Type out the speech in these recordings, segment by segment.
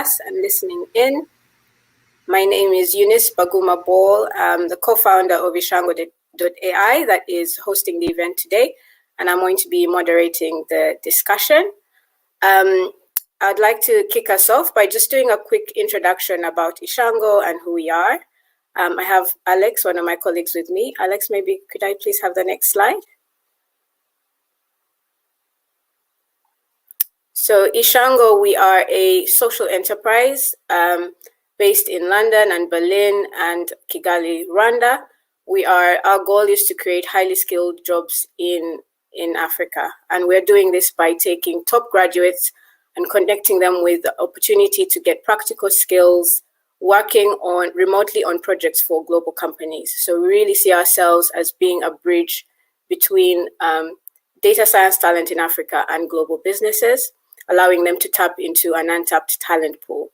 us and listening in. My name is Eunice Baguma Ball. I'm the co-founder of Ishango.ai that is hosting the event today, and I'm going to be moderating the discussion. I'd like to kick us off by just doing a quick introduction about Ishango and who we are. I have Alex, one of my colleagues, with me. Alex, maybe could I please have the next slide? So Ishango, we are a social enterprise based in London and Berlin and Kigali, Rwanda. Our goal is to create highly skilled jobs in Africa. And we're doing this by taking top graduates and connecting them with the opportunity to get practical skills, working remotely on projects for global companies. So we really see ourselves as being a bridge between data science talent in Africa and global businesses, allowing them to tap into an untapped talent pool.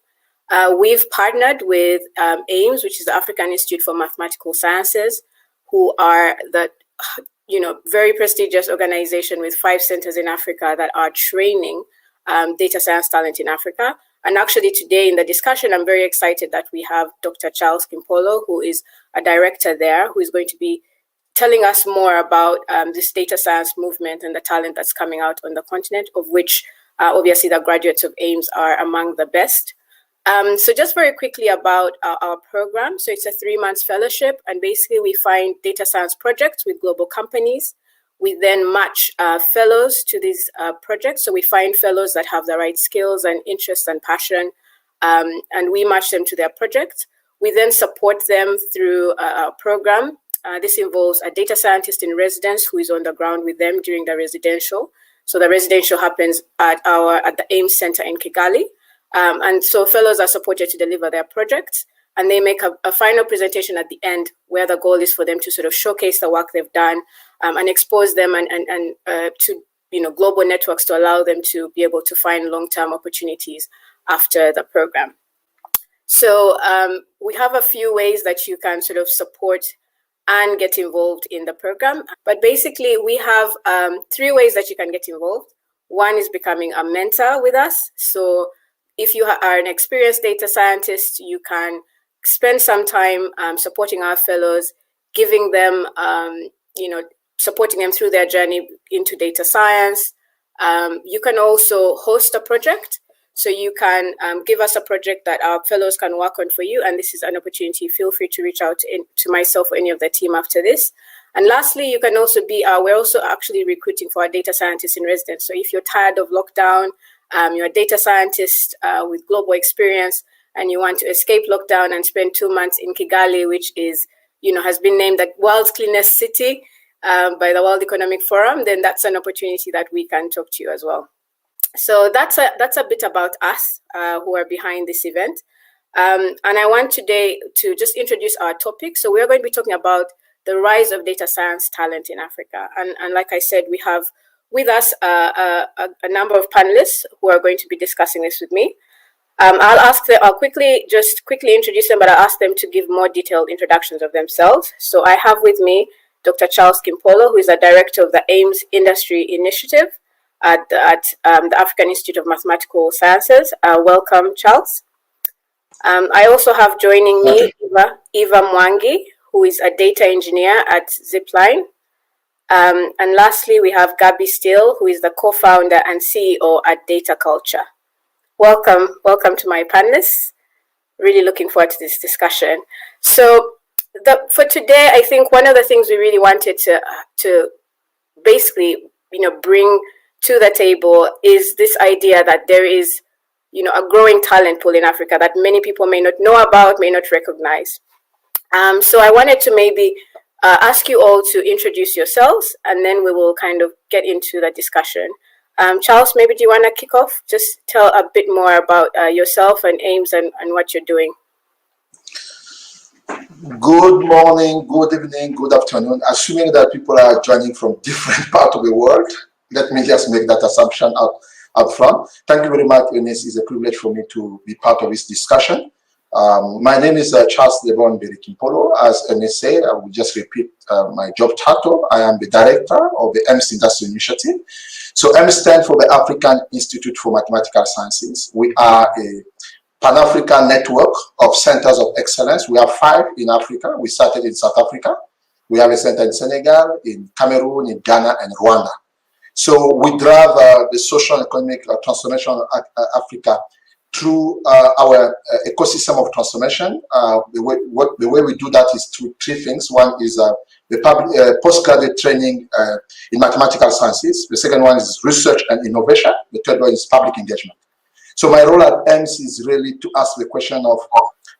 We've partnered with AIMS, which is the African Institute for Mathematical Sciences, who are the very prestigious organization with 5 centers in Africa that are training data science talent in Africa. And actually today in the discussion, I'm very excited that we have Dr. Charles Kimpolo, who is a director there, who is going to be telling us more about this data science movement and the talent that's coming out on the continent, of which obviously the graduates of AIMS are among the best. So just very quickly about our program. So it's a 3-month fellowship, and basically we find data science projects with global companies. We then match fellows to these projects. So we find fellows that have the right skills and interests and passion, and we match them to their projects. We then support them through a program. This involves a data scientist in residence who is on the ground with them during the residential. So the residential happens at the AIMS Center in Kigali. And so fellows are supported to deliver their projects, and they make a final presentation at the end where the goal is for them to sort of showcase the work they've done and expose them and to global networks to allow them to be able to find long-term opportunities after the program. So we have a few ways that you can sort of support and get involved in the program. But basically, we have 3 ways that you can get involved. One is becoming a mentor with us. So if you are an experienced data scientist, you can spend some time supporting our fellows, giving them, supporting them through their journey into data science. You can also host a project. So you can give us a project that our fellows can work on for you. And this is an opportunity. Feel free to reach out to myself or any of the team after this. And lastly, you can also we're also actually recruiting for our data scientists in residence. So if you're tired of lockdown, you're a data scientist with global experience, and you want to escape lockdown and spend 2 months in Kigali, which is, has been named the world's cleanest city by the World Economic Forum, then that's an opportunity that we can talk to you as well. So that's a bit about us who are behind this event. And I want today to just introduce our topic. So we're going to be talking about the rise of data science talent in Africa. And like I said, we have with us a number of panelists who are going to be discussing this with me. I'll quickly introduce them, but I'll ask them to give more detailed introductions of themselves. So I have with me Dr. Charles Kimpolo, who is the director of the AIMS Industry Initiative at the African Institute of Mathematical Sciences. Welcome, Charles. I also have joining me Eva Mwangi, who is a data engineer at Zipline. And lastly, we have Gabby Steele, who is the co-founder and CEO at Data Culture. Welcome to my panelists. Really looking forward to this discussion. So for today, I think one of the things we really wanted to basically, bring to the table is this idea that there is, a growing talent pool in Africa that many people may not know about, may not recognize. So I wanted to maybe ask you all to introduce yourselves, and then we will kind of get into the discussion. Charles, maybe do you want to kick off? Just tell a bit more about yourself and AIMS and what you're doing. Good morning, good evening, good afternoon. Assuming that people are joining from different parts of the world, let me just make that assumption up front. Thank you very much, Eunice. It's a privilege for me to be part of this discussion. My name is Charles Lebon Kimpolo. As Eunice said, I will just repeat my job title. I am the director of the AIMS Industry Initiative. So AIMS stands for the African Institute for Mathematical Sciences. We are a Pan-African network of centers of excellence. We have 5 in Africa. We started in South Africa. We have a center in Senegal, in Cameroon, in Ghana, and Rwanda. So we drive the social and economic transformation of Africa through our ecosystem of transformation. The way we do that is through 3 things. One is the postgraduate training in mathematical sciences. The second one is research and innovation. The third one is public engagement. So my role at EMS is really to ask the question of,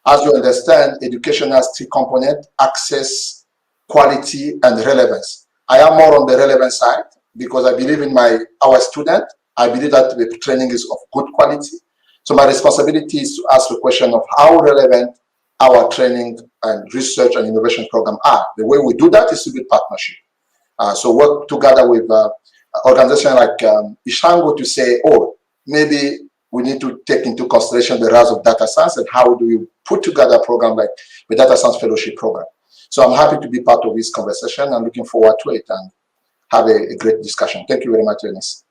as you understand, education has 3 components: access, quality, and relevance. I am more on the relevance side because I believe in our student. I believe that the training is of good quality. So my responsibility is to ask the question of how relevant our training and research and innovation program are. The way we do that is to build partnership. So work together with organizations like Ishango to say, oh, maybe we need to take into consideration the rise of data science and how do you put together a program like the Data Science Fellowship Program. So I'm happy to be part of this conversation and looking forward to it and have a great discussion. Thank you very much, Eunice.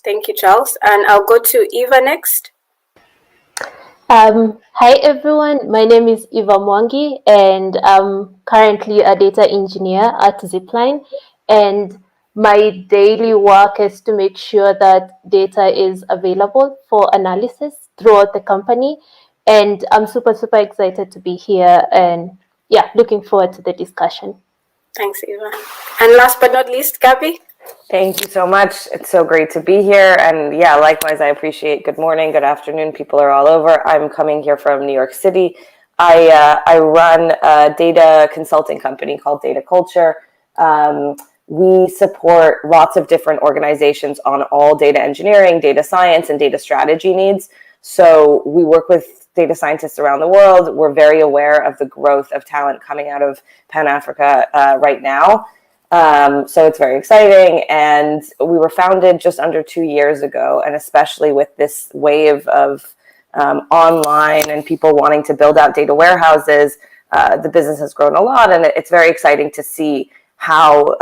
Thank you, Charles. And I'll go to Eva next. Hi, everyone. My name is Eva Mwangi, and I'm currently a data engineer at Zipline. And my daily work is to make sure that data is available for analysis throughout the company. And I'm super, super excited to be here and looking forward to the discussion. Thanks, Eva. And last but not least, Gabby. Thank you so much. It's so great to be here. And yeah, likewise, I appreciate good morning, good afternoon. People are all over. I'm coming here from New York City. I run a data consulting company called Data Culture. We support lots of different organizations on all data engineering, data science, and data strategy needs. So we work with data scientists around the world. We're very aware of the growth of talent coming out of Pan-Africa right now. So it's very exciting. And we were founded just under 2 years ago. And especially with this wave of online and people wanting to build out data warehouses, the business has grown a lot. And it's very exciting to see how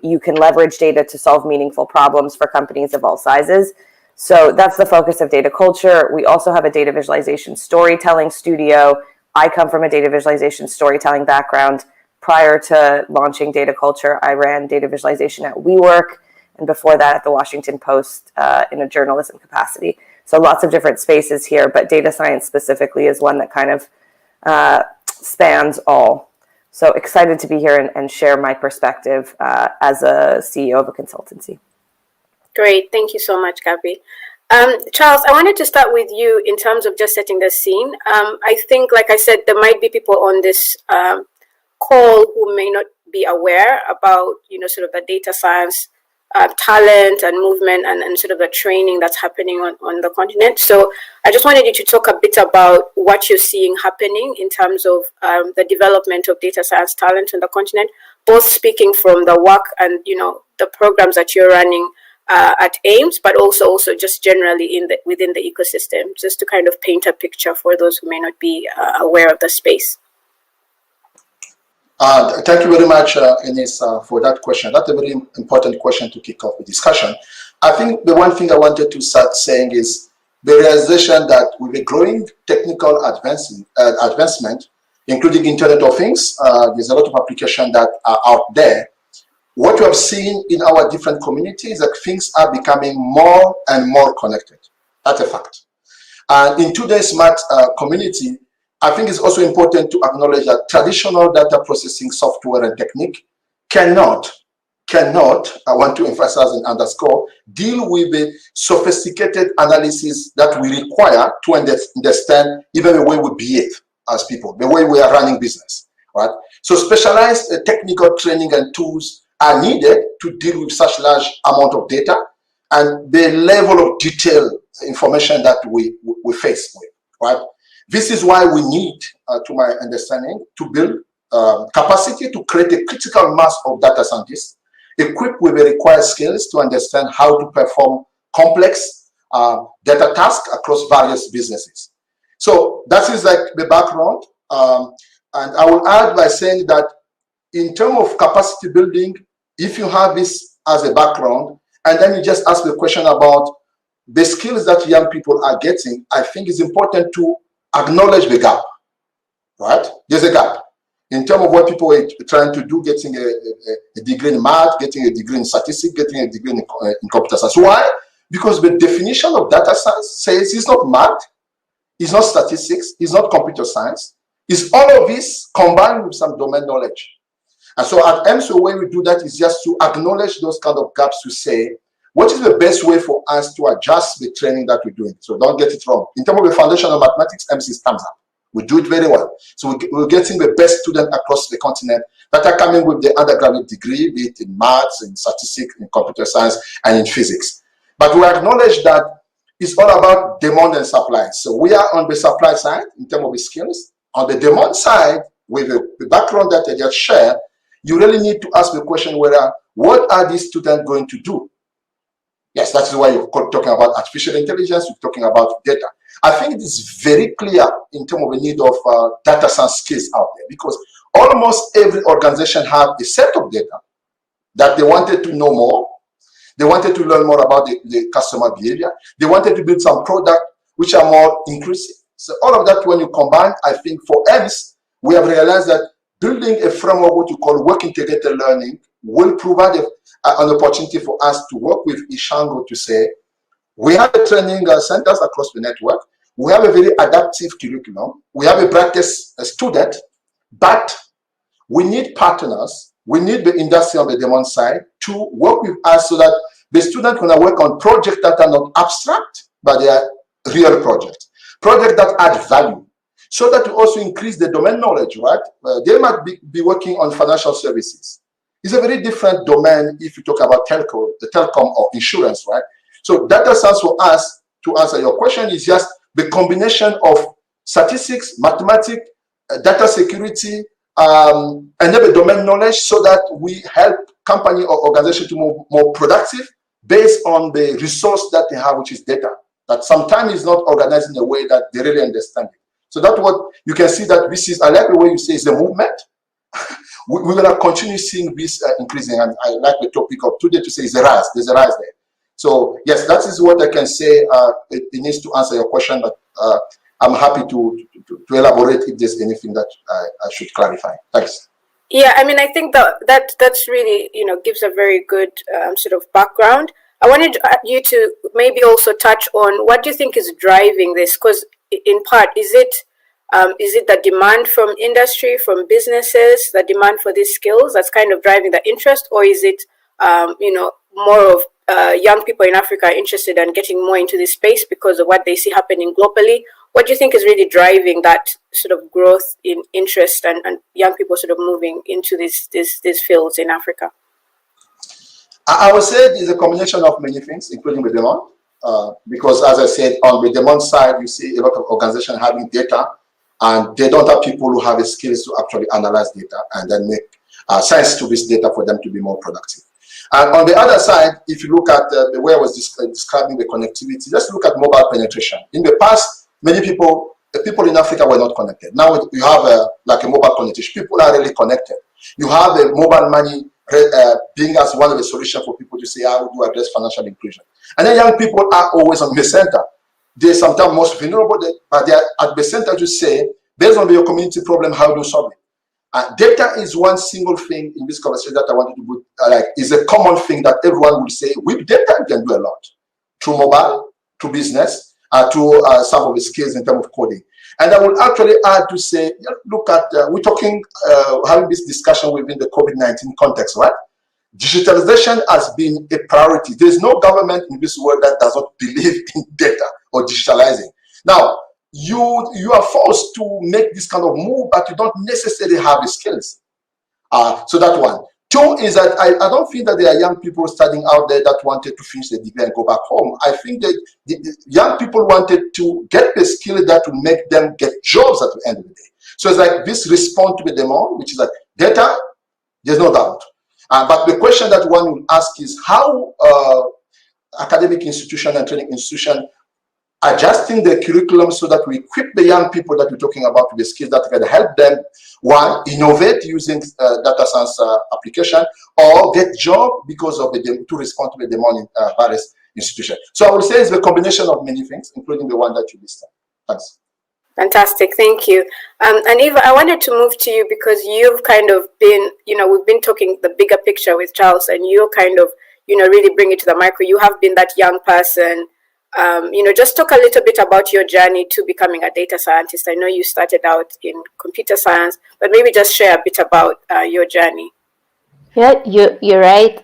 you can leverage data to solve meaningful problems for companies of all sizes. So that's the focus of Data Culture. We also have a data visualization storytelling studio. I come from a data visualization storytelling background. Prior to launching Data Culture, I ran data visualization at WeWork, and before that at the Washington Post in a journalism capacity. So lots of different spaces here, but data science specifically is one that kind of spans all. So excited to be here and share my perspective as a CEO of a consultancy. Great. Thank you so much, Gabby. Charles, I wanted to start with you in terms of just setting the scene. I think, like I said, there might be people on this call who may not be aware about, sort of the data science talent and movement and sort of the training that's happening on the continent. So I just wanted you to talk a bit about what you're seeing happening in terms of the development of data science talent on the continent, both speaking from the work and, the programs that you're running at AIMS, but also just generally within the ecosystem, just to kind of paint a picture for those who may not be aware of the space. Thank you very much, Eunice, for that question. That's a very important question to kick off the discussion. I think the one thing I wanted to start saying is the realization that with a growing technical advancement, including Internet of Things, there's a lot of applications that are out there. What we have seen in our different communities is that things are becoming more and more connected. That's a fact. And in today's smart community, I think it's also important to acknowledge that traditional data processing software and technique cannot, I want to emphasize and underscore, deal with the sophisticated analysis that we require to understand even the way we behave as people, the way we are running business, right? So specialized technical training and tools are needed to deal with such large amount of data and the level of detailed information that we face with, right? This is why we need, to my understanding, to build capacity to create a critical mass of data scientists equipped with the required skills to understand how to perform complex data tasks across various businesses. So that is like the background. And I will add by saying that in terms of capacity building, if you have this as a background, and then you just ask the question about the skills that young people are getting, I think it's important to acknowledge the gap, right? There's a gap in terms of what people are trying to do, getting a degree in math, getting a degree in statistics, getting a degree in computer science. Why? Because the definition of data science says it's not math, it's not statistics, it's not computer science. It's all of this combined with some domain knowledge. And so at EMS, the way we do that is just to acknowledge those kind of gaps to say, what is the best way for us to adjust the training that we're doing? So don't get it wrong. In terms of the foundation of mathematics, EMS is thumbs up. We do it very well. So we're getting the best students across the continent that are coming with the undergraduate degree, be it in maths, in statistics, in computer science, and in physics. But we acknowledge that it's all about demand and supply. So we are on the supply side in terms of the skills. On the demand side, with the background that I just shared, you really need to ask the question whether, what are these students going to do? Yes, that is why you're talking about artificial intelligence, you're talking about data. I think it is very clear in terms of the need of data science skills out there, because almost every organization has a set of data that they wanted to know more. They wanted to learn more about the customer behavior. They wanted to build some products which are more inclusive. So all of that, when you combine, I think for EMS, we have realized that building a framework, what you call work integrated learning, will provide an opportunity for us to work with Ishango to say, we have training centers across the network. We have a very adaptive curriculum. We have a practice student, but we need partners. We need the industry on the demand side to work with us so that the student can work on projects that are not abstract, but they are real projects that add value, so that we also increase the domain knowledge, right? They might be working on financial services. It's a very different domain if you talk about telecom or insurance, right? So data science for us, to answer your question, is just the combination of statistics, mathematics, data security, and then the domain knowledge, so that we help company or organization to be more productive based on the resource that they have, which is data, that sometimes is not organized in a way that they really understand it. So that's what you can see, that this is, I like the way you say it's a movement. We're going to continue seeing this increasing, and I like the topic of today to say it's a rise. There's a rise there. So yes, that is what I can say. It needs to answer your question, but I'm happy to elaborate if there's anything that I should clarify. Thanks. Yeah, I mean, I think that's really, gives a very good sort of background. I wanted you to maybe also touch on what do you think is driving this? Because in part, is it the demand from industry, from businesses, the demand for these skills that's kind of driving the interest, or is it more of young people in Africa are interested in getting more into this space because of what they see happening globally? What do you think is really driving that sort of growth in interest and young people sort of moving into these fields in Africa? I would say it is a combination of many things, including the demand. Because as I said, on the demand side, you see a lot of organizations having data, and they don't have people who have the skills to actually analyze data and then make sense to this data for them to be more productive. And on the other side, if you look at the way I was describing the connectivity, just look at mobile penetration. In the past, many people, the people in Africa were not connected. Now you have like a mobile connectivity. People are really connected. You have a mobile money being as one of the solutions for people to say, how do I address financial inclusion? And then young people are always on the center. They're sometimes most vulnerable, but they're at the center to say, based on your community problem, how do you solve it? Data is one single thing in this conversation that I wanted to put, is a common thing that everyone will say, with data you can do a lot. Through mobile, through business, through some of the skills in terms of coding. And I will actually add to say, look at, we're talking, having this discussion within the COVID-19 context, right? Digitalization has been a priority. There's no government in this world that does not believe in data or digitalizing. Now, you are forced to make this kind of move, but you don't necessarily have the skills. So that one. Two is that I don't think that there are young people studying out there that wanted to finish the degree and go back home. I think that the young people wanted to get the skill that will make them get jobs at the end of the day. So it's like this response to the demand, which is like data, there's no doubt. But the question that one will ask is how academic institution and training institution adjusting the curriculum so that we equip the young people that we're talking about with the skills that can help them, one, innovate using data science application, or get job because of to respond to the demand in various institutions. So I would say it's the combination of many things, including the one that you listed. Thanks. Fantastic, thank you. And Eva, I wanted to move to you because you've kind of been, we've been talking the bigger picture with Charles, and you're kind of, really bring it to the micro. You have been that young person. Just talk a little bit about your journey to becoming a data scientist. I know you started out in computer science, but maybe just share a bit about your journey. Yeah, you're right.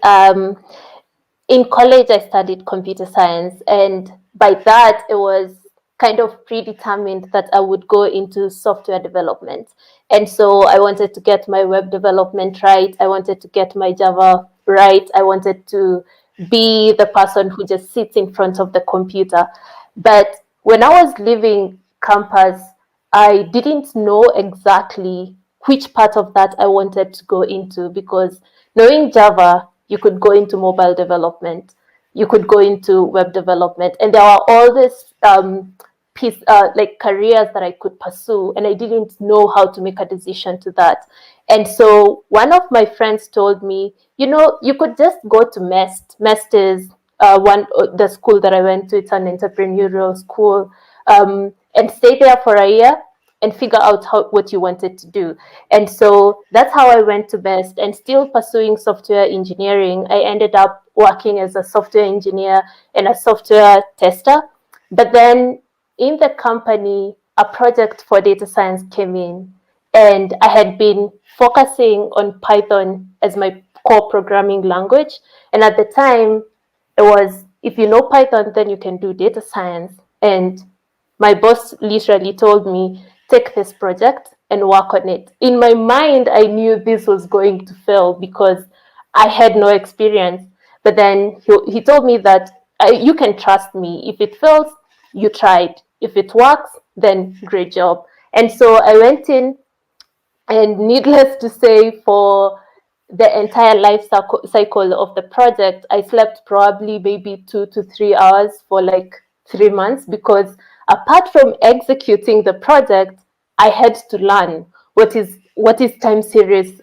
In college, I studied computer science, and by that, it was kind of predetermined that I would go into software development. And so I wanted to get my web development right. I wanted to get my Java right. I wanted to be the person who just sits in front of the computer. But when I was leaving campus, I didn't know exactly which part of that I wanted to go into, because knowing Java, you could go into mobile development, you could go into web development, and there are all these like careers that I could pursue, and I didn't know how to make a decision to that. And so one of my friends told me, you could just go to MEST. MEST is the school that I went to. It's an entrepreneurial school, and stay there for a year and figure out what you wanted to do. And so that's how I went to MEST, and still pursuing software engineering. I ended up working as a software engineer and a software tester. But then in the company, a project for data science came in, and I had been focusing on Python as my core programming language. And at the time, it was, if you know Python, then you can do data science. And my boss literally told me, take this project and work on it. In my mind, I knew this was going to fail because I had no experience. But then he told me that you can trust me. If it fails, you tried. If it works, then great job. And so I went in, and needless to say, for the entire life cycle of the project, I slept probably maybe 2 to 3 hours for like 3 months, because apart from executing the project, I had to learn what is time series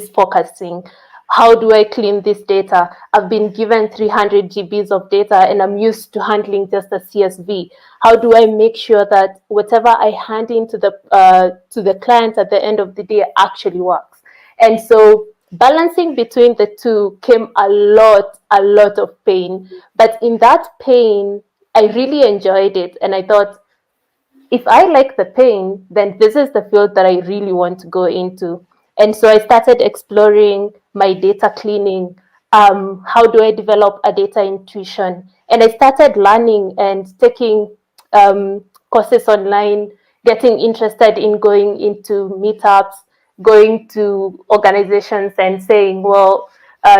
forecasting. How do I clean this data? I've been given 300 GBs of data, and I'm used to handling just a CSV. How do I make sure that whatever I hand into to the client at the end of the day actually works? And so balancing between the two came a lot of pain. But in that pain, I really enjoyed it. And I thought, if I like the pain, then this is the field that I really want to go into. And so I started exploring my data cleaning. How do I develop a data intuition? And I started learning and taking courses online, getting interested in going into meetups, going to organizations and saying, well,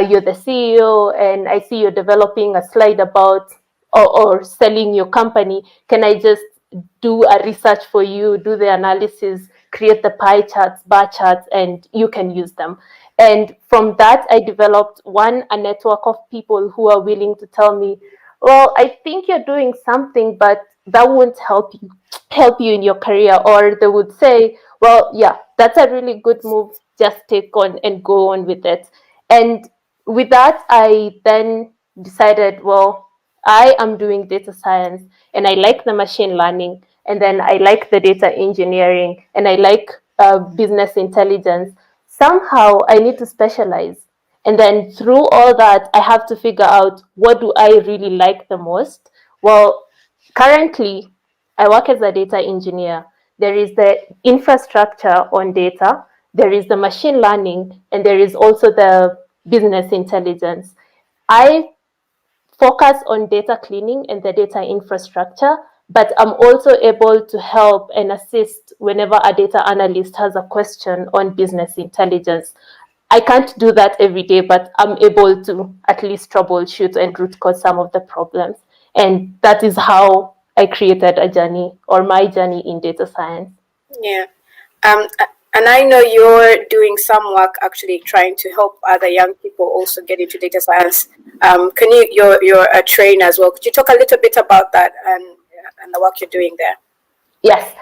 you're the CEO, and I see you're developing a slide about or selling your company. Can I just do a research for you, do the analysis, create the pie charts, bar charts, and you can use them. And from that, I developed a network of people who are willing to tell me, well, I think you're doing something, but that won't help you in your career. Or they would say, well, yeah, that's a really good move, just take on and go on with it. And with that, I then decided, well, I am doing data science, and I like the machine learning, and then I like the data engineering, and I like business intelligence. Somehow I need to specialize. And then through all that, I have to figure out, what do I really like the most? Well, currently, I work as a data engineer. There is the infrastructure on data, there is the machine learning, and there is also the business intelligence. I focus on data cleaning and the data infrastructure, but I'm also able to help and assist whenever a data analyst has a question on business intelligence. I can't do that every day, but I'm able to at least troubleshoot and root cause some of the problems. And that is how I created a journey, or my journey in data science. Yeah. And I know you're doing some work actually trying to help other young people also get into data science. You're a trainer as well. Could you talk a little bit about that and the work you're doing there? Yes.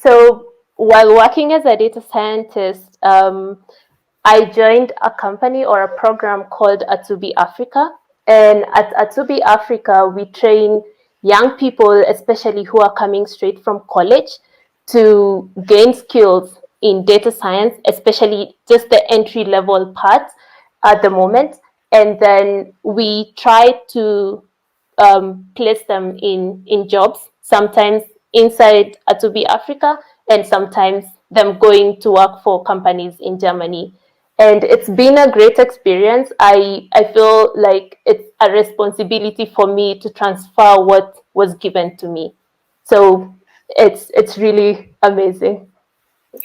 So while working as a data scientist, I joined a company or a program called Atubi Africa. And at Atubi Africa, we train young people, especially who are coming straight from college, to gain skills in data science, especially just the entry level part at the moment. And then we try to place them in jobs, sometimes inside Atubi Africa, and sometimes them going to work for companies in Germany. And it's been a great experience. I feel like it's a responsibility for me to transfer what was given to me. So it's really amazing.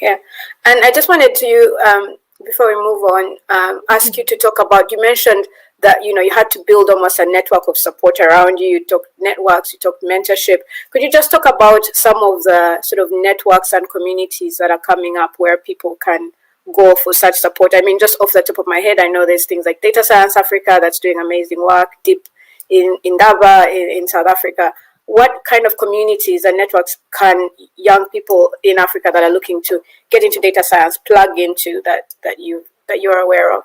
Yeah, and I just wanted to, before we move on, ask you to talk about. You mentioned that you had to build almost a network of support around you. You talked networks, you talked mentorship. Could you just talk about some of the sort of networks and communities that are coming up where people can go for such support? I mean, just off the top of my head, I know there's things like Data Science Africa that's doing amazing work, Deep in Indaba in South Africa. What kind of communities and networks can young people in Africa that are looking to get into data science plug into that you're aware of?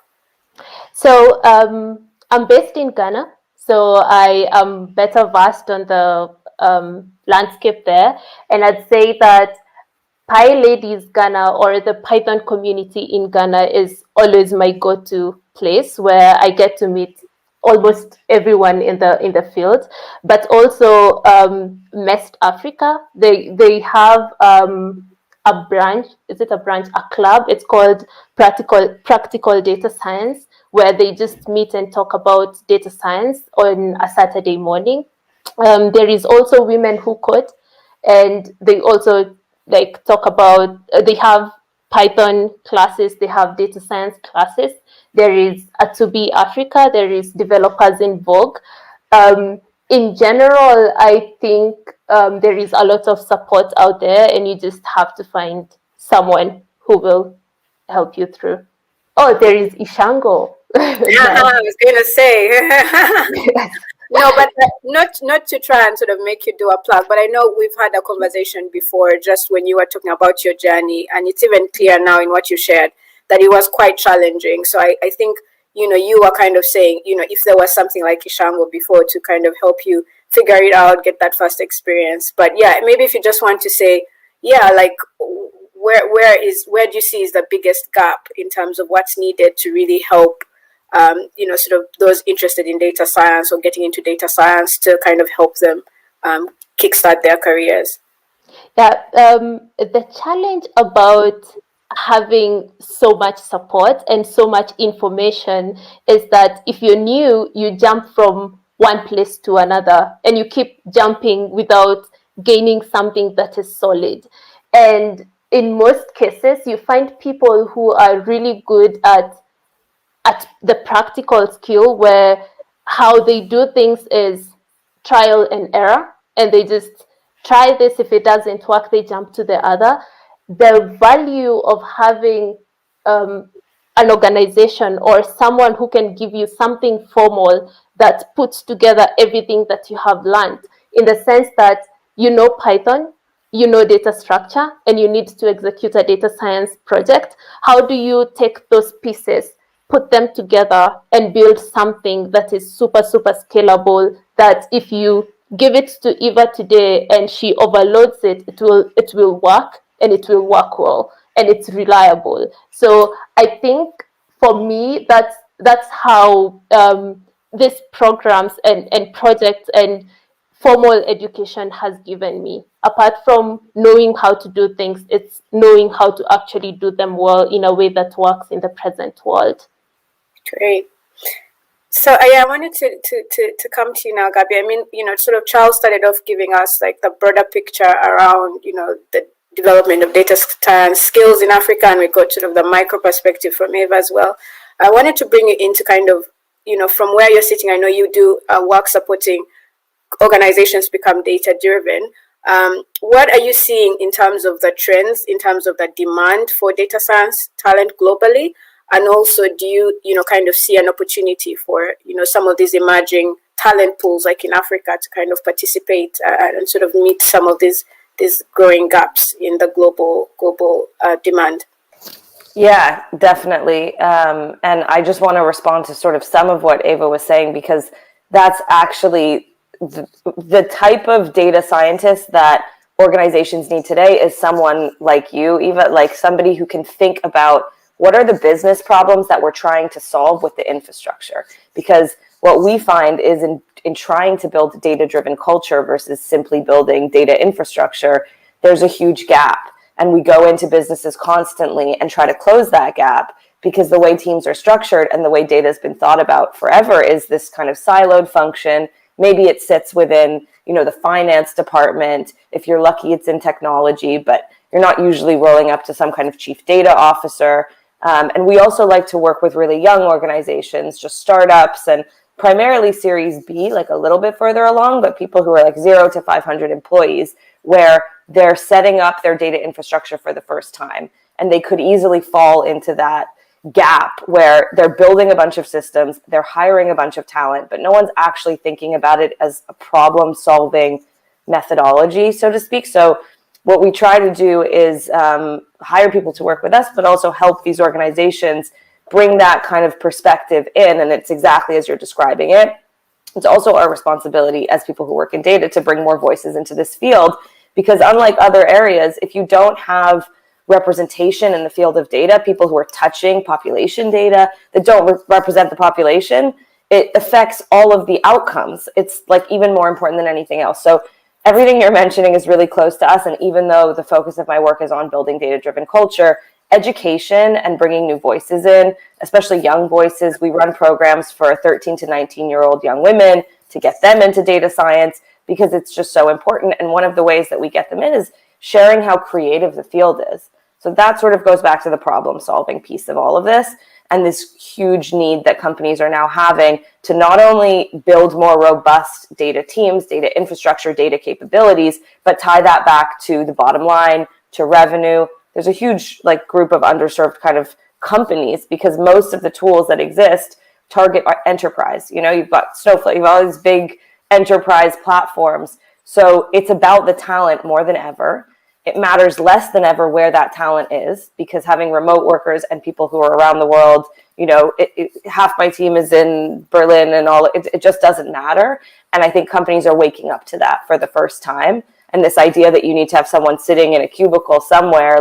So I'm based in Ghana, so I am better versed on the landscape there, and I'd say that PyLadies Ghana or the Python community in Ghana is always my go-to place where I get to meet almost everyone in the field. But also Mest Africa, they have a branch. Is it a branch? A club. It's called Practical Data Science, where they just meet and talk about data science on a Saturday morning. There is also Women Who Code, and they also like talk about they have Python classes, they have data science classes. There is Atubi Africa, there is Developers in Vogue. In general, I think there is a lot of support out there, and you just have to find someone who will help you through. Oh, there is Ishango. I was going to say. No, but not to try and sort of make you do a plug, but I know we've had a conversation before just when you were talking about your journey, and it's even clear now in what you shared that it was quite challenging. So I think, you were kind of saying, if there was something like Ishango before to kind of help you figure it out, get that first experience. But yeah, maybe if you just want to say, yeah, like where do you see is the biggest gap in terms of what's needed to really help sort of those interested in data science or getting into data science to kind of help them kickstart their careers? Yeah, the challenge about having so much support and so much information is that if you're new, you jump from one place to another and you keep jumping without gaining something that is solid. And in most cases, you find people who are really good at the practical skill where how they do things is trial and error, and they just try this. If it doesn't work, they jump to the other. The value of having an organization or someone who can give you something formal that puts together everything that you have learned, in the sense that you know Python, you know data structure, and you need to execute a data science project. How do you take those pieces, put them together, and build something that is super scalable, that if you give it to Eva today and she overloads it, it will work, and it will work well, and it's reliable. So I think for me, that's how these programs and projects and formal education has given me. Apart from knowing how to do things, it's knowing how to actually do them well in a way that works in the present world. Great. So I wanted to come to you now, Gabi. I mean, sort of Charles started off giving us like the broader picture around, the development of data science skills in Africa, and we got sort of the micro perspective from Eva as well. I wanted to bring you into kind of, from where you're sitting. I know you do work supporting organizations become data driven. What are you seeing in terms of the trends, in terms of the demand for data science talent globally? And also, do you kind of see an opportunity for, some of these emerging talent pools like in Africa to kind of participate and sort of meet some of these growing gaps in the global demand? Yeah, definitely. And I just want to respond to sort of some of what Eva was saying, because that's actually the type of data scientist that organizations need today is someone like you, Eva, like somebody who can think about what are the business problems that we're trying to solve with the infrastructure. Because what we find is in trying to build data-driven culture versus simply building data infrastructure, there's a huge gap. And we go into businesses constantly and try to close that gap, because the way teams are structured and the way data has been thought about forever is this kind of siloed function. Maybe it sits within, the finance department. If you're lucky, it's in technology, but you're not usually rolling up to some kind of chief data officer. And we also like to work with really young organizations, just startups, and primarily Series B, like a little bit further along, but people who are like 0 to 500 employees, where they're setting up their data infrastructure for the first time. And they could easily fall into that gap where they're building a bunch of systems, they're hiring a bunch of talent, but no one's actually thinking about it as a problem-solving methodology, so to speak. So what we try to do is hire people to work with us, but also help these organizations bring that kind of perspective in. And it's exactly as you're describing it. It's also our responsibility as people who work in data to bring more voices into this field, because unlike other areas, if you don't have representation in the field of data, people who are touching population data that don't represent the population, it affects all of the outcomes. It's like even more important than anything else. So everything you're mentioning is really close to us. And even though the focus of my work is on building data-driven culture, education and bringing new voices in, especially young voices, we run programs for 13 to 19-year-old young women to get them into data science, because it's just so important. And one of the ways that we get them in is sharing how creative the field is. So that sort of goes back to the problem-solving piece of all of this, and this huge need that companies are now having to not only build more robust data teams, data infrastructure, data capabilities, but tie that back to the bottom line, to revenue. There's a huge group of underserved kind of companies, because most of the tools that exist target enterprise. You've got Snowflake, you've got all these big enterprise platforms. So it's about the talent more than ever. It matters less than ever where that talent is, because having remote workers and people who are around the world, half my team is in Berlin and all, it just doesn't matter. And I think companies are waking up to that for the first time. And this idea that you need to have someone sitting in a cubicle somewhere,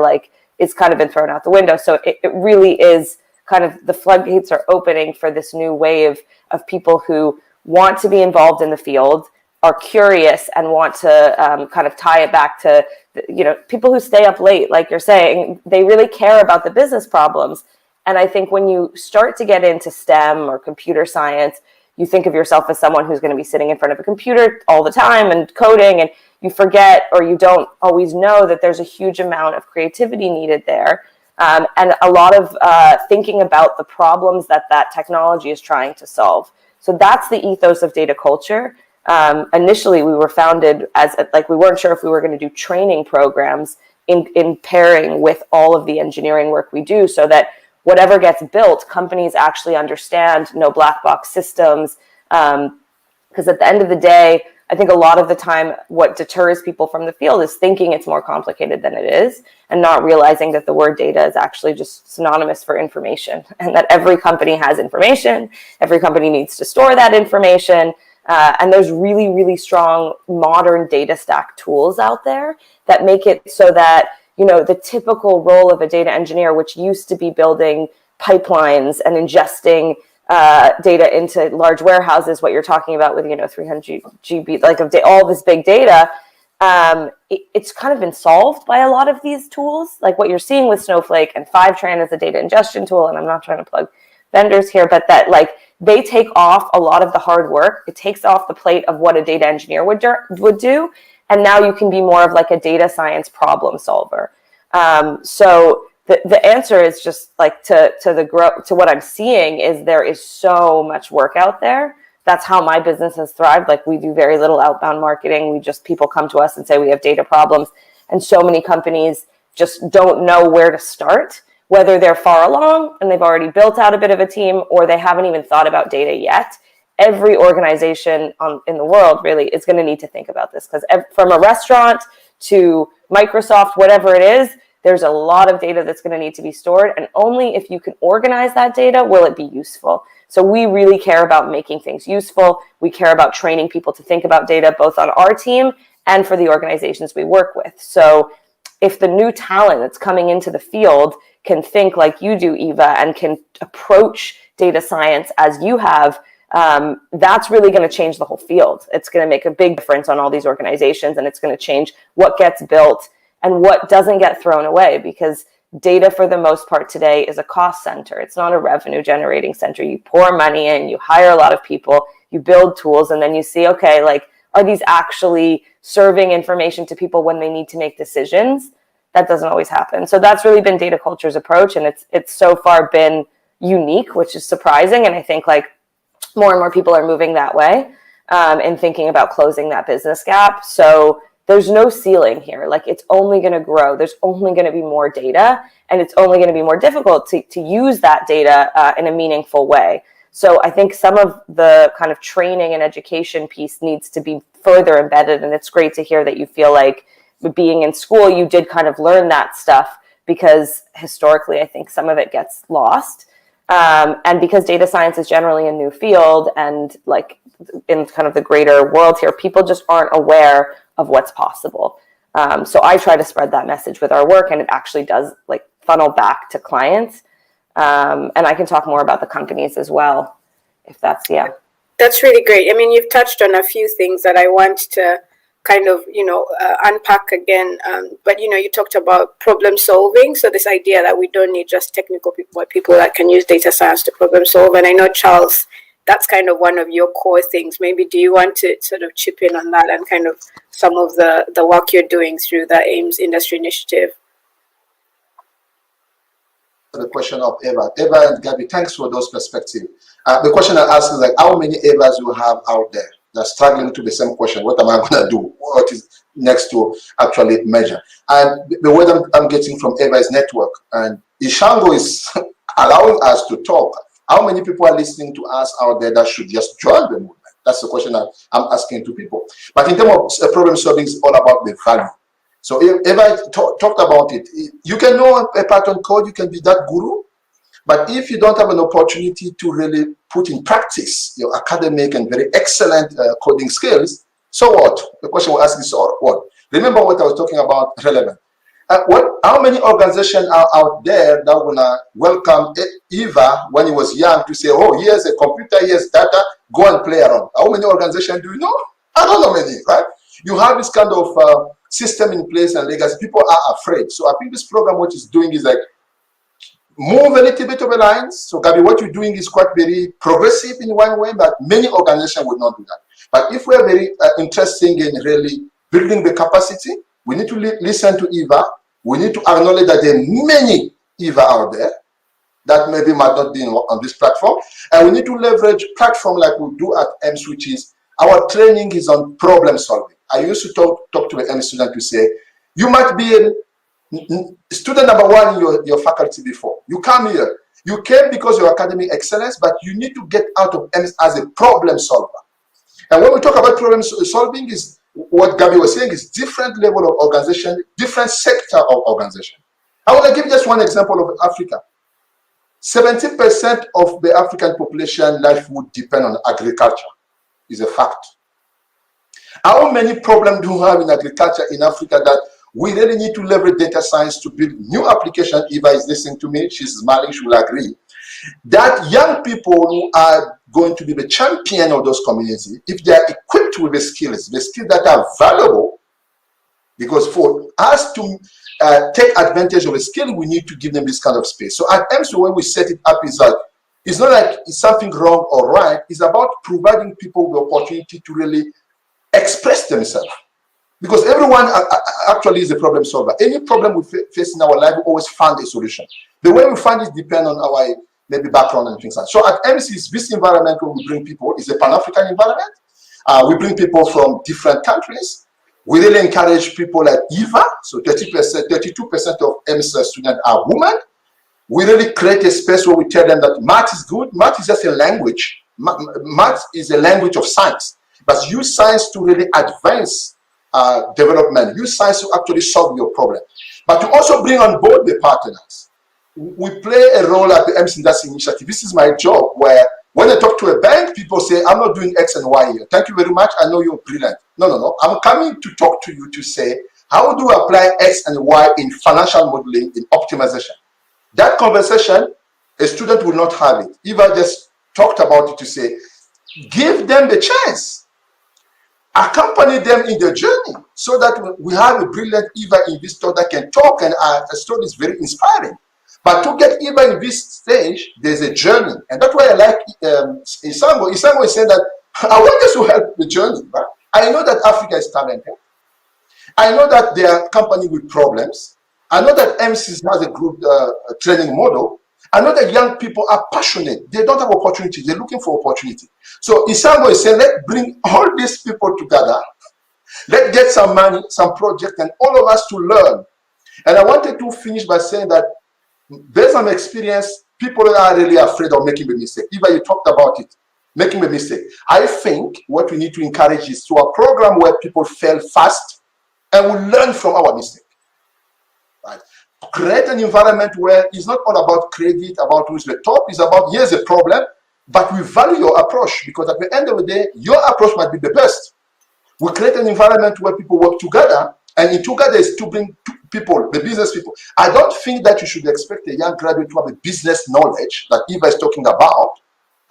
it's kind of been thrown out the window. So it really is kind of, the floodgates are opening for this new wave of people who want to be involved in the field, are curious, and want to kind of tie it back to, people who stay up late, like you're saying, they really care about the business problems. And I think when you start to get into STEM or computer science, you think of yourself as someone who's going to be sitting in front of a computer all the time and coding, and you forget, or you don't always know, that there's a huge amount of creativity needed there. And a lot of thinking about the problems that technology is trying to solve. So that's the ethos of data culture. Initially, we were founded as we weren't sure if we were going to do training programs in pairing with all of the engineering work we do, so that whatever gets built, companies actually understand no black box systems. Because at the end of the day, I think a lot of the time what deters people from the field is thinking it's more complicated than it is, and not realizing that the word data is actually just synonymous for information, and that every company has information, every company needs to store that information. And there's really, really strong modern data stack tools out there that make it so that, the typical role of a data engineer, which used to be building pipelines and ingesting data into large warehouses, what you're talking about with, 300 GB, all this big data, it's kind of been solved by a lot of these tools, like what you're seeing with Snowflake and Fivetran as a data ingestion tool. And I'm not trying to plug vendors here, but that they take off a lot of the hard work. It takes off the plate of what a data engineer would do. And now you can be more of a data science problem solver. So the answer is just to what I'm seeing is there is so much work out there. That's how my business has thrived. We do very little outbound marketing. People come to us and say we have data problems. And so many companies just don't know where to start, whether they're far along and they've already built out a bit of a team, or they haven't even thought about data yet. Every organization in the world really is going to need to think about this, because from a restaurant to Microsoft, whatever it is, There's a lot of data that's going to need to be stored, and only if you can organize that data will it be useful. So we really care about making things useful. We care about training people to think about data, both on our team and for the organizations we work with. So if the new talent that's coming into the field can think like you do, Eva, and can approach data science as you have, that's really going to change the whole field. It's going to make a big difference on all these organizations, and it's going to change what gets built and what doesn't get thrown away, because data for the most part today is a cost center. It's not a revenue generating center. You pour money in, you hire a lot of people, you build tools, and then you see, okay, like, are these actually serving information to people when they need to make decisions? That doesn't always happen. So that's really been data culture's approach, and it's so far been unique, which is surprising. And I think like more and more people are moving that way, and thinking about closing that business gap. So there's no ceiling here. Like, it's only going to grow. There's only going to be more data, and it's only going to be more difficult to use that data in a meaningful way. So I think some of the kind of training and education piece needs to be further embedded. And it's great to hear that you feel like being in school, you did kind of learn that stuff, because historically, I think some of it gets lost. And because data science is generally a new field, and like in kind of the greater world here, people just aren't aware of what's possible. So I try to spread that message with our work, and it actually does like funnel back to clients. And I can talk more about the companies as well, if that's, That's really great. I mean, you've touched on a few things that I want to kind of, unpack again. But, you talked about problem solving. So this idea that we don't need just technical people, but people that can use data science to problem solve. And I know, Charles, that's kind of one of your core things. Maybe do you want to sort of chip in on that and kind of some of the work you're doing through the AIMS industry initiative? The question of Eva and Gabby, thanks for those perspectives. The question I ask is like, how many Evas you have out there? They're struggling to the same question. What am I going to do? What is next to actually measure? And the word I'm getting from Eva is network. And Ishango is allowing us to talk. How many people are listening to us out there that should just join the movement? That's the question I'm asking to people. But in terms of problem solving, it's all about the value. So Eva talked about it. You can know a pattern code, you can be that guru, but if you don't have an opportunity to really put in practice your academic and very excellent coding skills, so what? The question we'll ask is, so what? Remember what I was talking about, relevant. How many organizations are out there that want to welcome Eva when he was young to say, oh, here's a computer, here's data, go and play around? How many organizations do you know? I don't know many, right? You have this kind of system in place and legacy. People are afraid. So I think this program, what it's doing is like move a little bit of a lines. So Gabi, what you're doing is quite very progressive in one way, but many organizations would not do that. But if we're very interested in really building the capacity, we need to listen to Eva. We need to acknowledge that there are many Eva out there that maybe might not be on this platform. And we need to leverage platform like we do at AIMS, which is our training is on problem solving. I used to talk to an AIMS student to say, you might be a student number one in your faculty before. You come here. You came because of your academic excellence, but you need to get out of AIMS as a problem solver. And when we talk about problem solving, is what Gabi was saying is different level of organization, different sector of organization. I want to give just one example of Africa. 70% of the African population life would depend on agriculture, is a fact. How many problems do we have in agriculture in Africa that we really need to leverage data science to build new applications? Eva is listening to me, she's smiling, she will agree. That young people who are going to be the champion of those communities, if they are equipped with the skills that are valuable, because for us to take advantage of a skill, we need to give them this kind of space. So at AIMS, when we set it up, it's not like it's something wrong or right. It's about providing people the opportunity to really express themselves. Because everyone actually is a problem solver. Any problem we face in our life, we always find a solution. The way we find it depends on our maybe background and things like that. So at AIMS, this environment where we bring people is a Pan-African environment. We bring people from different countries. We really encourage people like Eva. So 32% of AIMS students are women. We really create a space where we tell them that math is good. Math is just a language. Math is a language of science. But use science to really advance development. Use science to actually solve your problem. But to also bring on board the partners. We play a role at the MC Industry Initiative. This is my job, where when I talk to a bank, people say, I'm not doing X and Y here. Thank you very much. I know you're brilliant. No. I'm coming to talk to you to say, how do we apply X and Y in financial modeling, in optimization? That conversation, a student will not have it. Eva just talked about it to say, give them the chance. Accompany them in the journey so that we have a brilliant Eva investor that can talk, and the story is very inspiring. But to get even in this stage, there's a journey. And that's why I like Isango. Isango is saying that I want us to help the journey. Right? I know that Africa is talented. I know that there are companies with problems. I know that MCs has a group training model. I know that young people are passionate. They don't have opportunity. They're looking for opportunity. So Isango is saying, let's bring all these people together. Let's get some money, some project, and all of us to learn. And I wanted to finish by saying that based on experience, people are really afraid of making a mistake. Even you talked about it, making a mistake. I think what we need to encourage is to a program where people fail fast and we learn from our mistake. Right? Create an environment where it's not all about credit, about who's the top. It's about, here's a problem, but we value your approach, because at the end of the day, your approach might be the best. We create an environment where people work together, and in together is to bring people, the business people. I don't think that you should expect a young graduate to have a business knowledge that Eva is talking about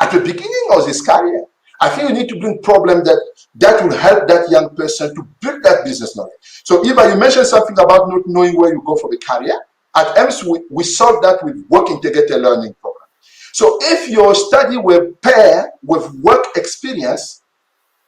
at the beginning of his career. I think you need to bring problems that will help that young person to build that business knowledge. So Eva, you mentioned something about not knowing where you go for the career. At EMS, we solve that with work integrated learning program. So if your study will pair with work experience,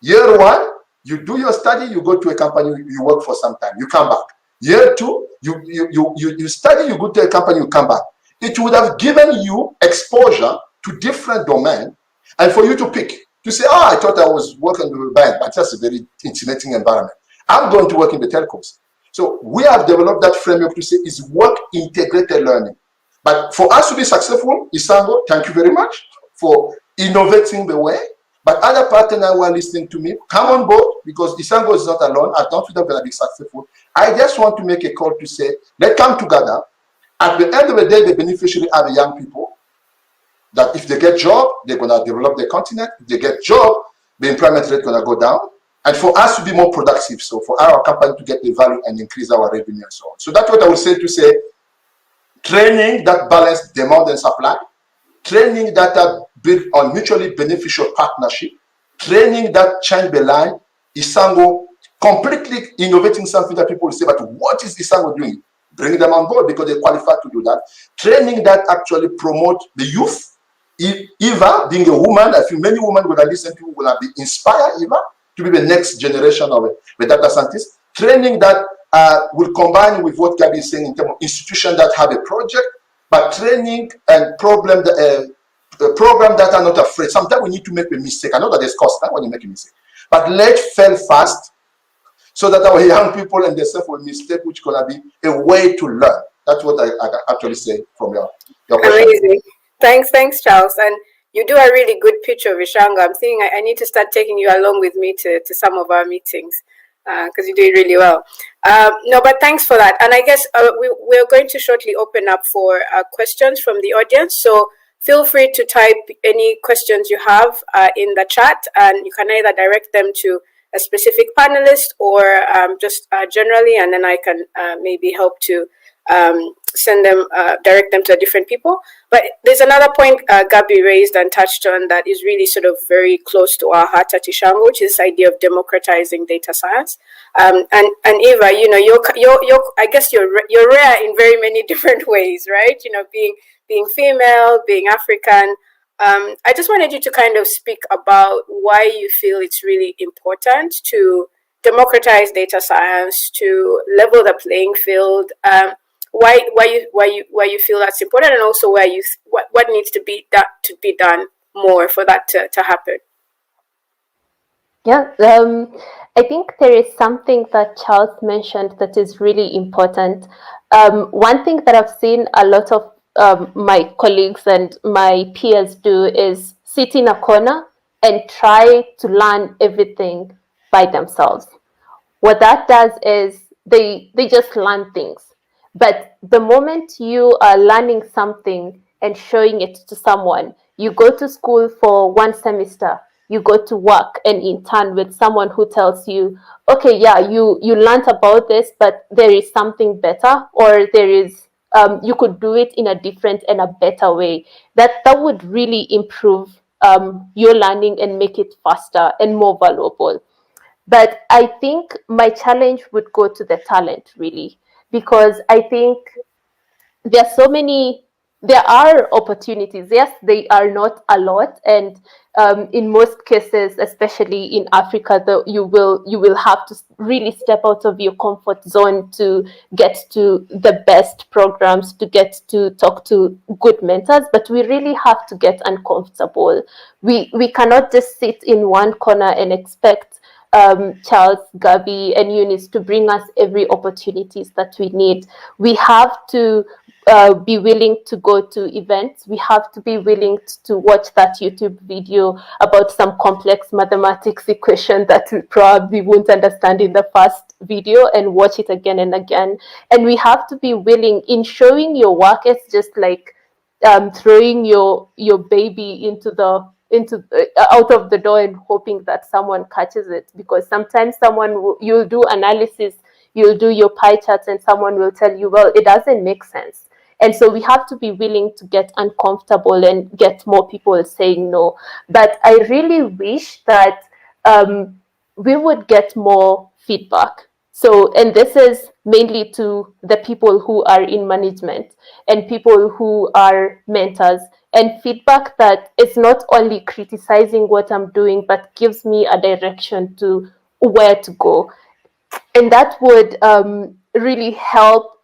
year one, you do your study, you go to a company, you work for some time, you come back. Year two, you study, you go to a company, you come back. It would have given you exposure to different domains, and for you to pick, to say, I thought I was working with a bank, but that's a very intimidating environment. I'm going to work in the telcos. So we have developed that framework to say is work integrated learning. But for us to be successful, Isango, thank you very much for innovating the way. But other partners who are listening to me, come on board, because Isango is not alone. I don't think they're going to be successful. I just want to make a call to say, let's come together. At the end of the day, the beneficiary are the young people. That if they get job, they're going to develop their continent. If they get job, the employment rate is going to go down. And for us to be more productive, so for our company to get the value and increase our revenue and so on. So that's what I would say to say, training that balance demand and supply, training that are built on mutually beneficial partnership, training that change the line, Isango completely innovating something that people will say, but what is Isango doing? Bring them on board because they're qualified to do that. Training that actually promote the youth. Eva, being a woman, I feel many women will listen to will be inspired, Eva, to be the next generation of the data scientists. Training that will combine with what Gabi is saying in terms of institutions that have a project, but training and program that are not afraid. Sometimes we need to make a mistake. I know that there's cost when you make a mistake, but let's fail fast so that our young people and themselves will mistake, which is going to be a way to learn. That's what I actually say from your question. Amazing. Thanks, Charles. And you do a really good picture of Ishanga. I'm thinking I need to start taking you along with me to some of our meetings because you do it really well. No, but thanks for that. And I guess we're going to shortly open up for questions from the audience. So feel free to type any questions you have in the chat, and you can either direct them to a specific panelist or just generally, and then I can maybe help to direct them to different people. But there's another point Gabi raised and touched on that is really sort of very close to our heart at Ishango, which is this idea of democratizing data science. And Eva, you know, I guess you're rare in very many different ways, right? You know, being female, being African. I just wanted you to kind of speak about why you feel it's really important to democratize data science, to level the playing field. Why you feel that's important, and also what needs to be done more for that to happen. Yeah, I think there is something that Charles mentioned that is really important. One thing that I've seen a lot of my colleagues and my peers do is sit in a corner and try to learn everything by themselves. what that does is they just learn things. But the moment you are learning something and showing it to someone, you go to school for one semester, you go to work and intern with someone who tells you, okay, yeah, you learned about this, but there is something better, or there is you could do it in a different and a better way. That would really improve your learning and make it faster and more valuable. But I think my challenge would go to the talent, really, because I think there are so many, there are opportunities. Yes, they are not a lot, and in most cases, especially in Africa, you will have to really step out of your comfort zone to get to the best programs, to get to talk to good mentors. But we really have to get uncomfortable. We cannot just sit in one corner and expect Charles, Gabi, and Eunice to bring us every opportunities that we need. We have to be willing to go to events. We have to be willing to watch that YouTube video about some complex mathematics equation that we probably won't understand in the first video, and watch it again and again. And we have to be willing in showing your work. It's just like throwing your baby into out of the door and hoping that someone catches it, because sometimes you'll do analysis, you'll do your pie charts, and someone will tell you, well, it doesn't make sense. And so we have to be willing to get uncomfortable and get more people saying no. But I really wish that we would get more feedback. So, and this is mainly to the people who are in management and people who are mentors, and feedback that is not only criticizing what I'm doing, but gives me a direction to where to go. And that would really help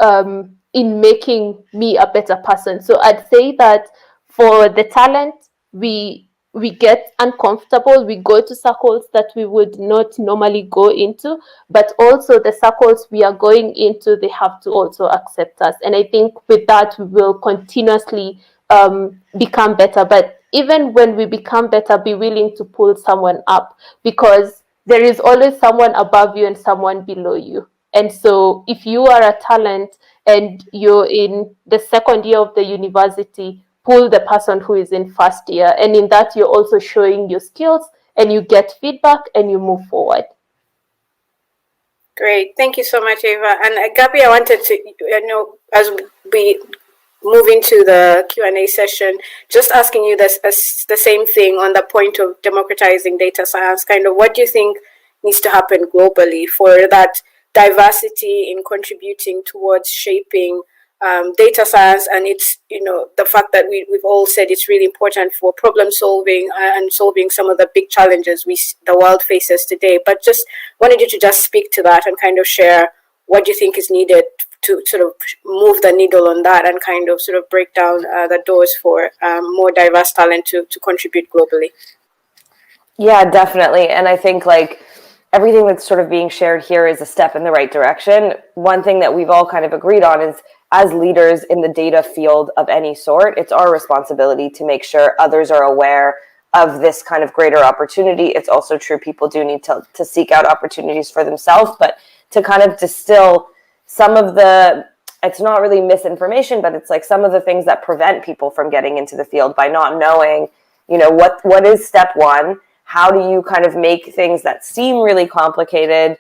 in making me a better person. So I'd say that for the talent, we get uncomfortable, we go to circles that we would not normally go into, but also the circles we are going into, they have to also accept us. And I think with that, we will continuously become better. But even when we become better, be willing to pull someone up, because there is always someone above you and someone below you. And so if you are a talent and you're in the second year of the university, pull the person who is in first year. And in that, you're also showing your skills and you get feedback and you move forward. Great. Thank you so much, Eva. And Gabi, I wanted to, as we move into the Q&A session, just asking you the same thing on the point of democratizing data science. Kind of, what do you think needs to happen globally for that diversity in contributing towards shaping data science? And it's, the fact that we've all said it's really important for problem solving and solving some of the big challenges the world faces today. But just wanted you to just speak to that and kind of share what you think is needed to sort of move the needle on that, and kind of sort of break down the doors for more diverse talent to contribute globally. Yeah, definitely. And I think like everything that's sort of being shared here is a step in the right direction. One thing that we've all kind of agreed on is, as leaders in the data field of any sort, it's our responsibility to make sure others are aware of this kind of greater opportunity. It's also true people do need to seek out opportunities for themselves, but to kind of distill some of it's not really misinformation, but it's like some of the things that prevent people from getting into the field by not knowing, what is step one? How do you kind of make things that seem really complicated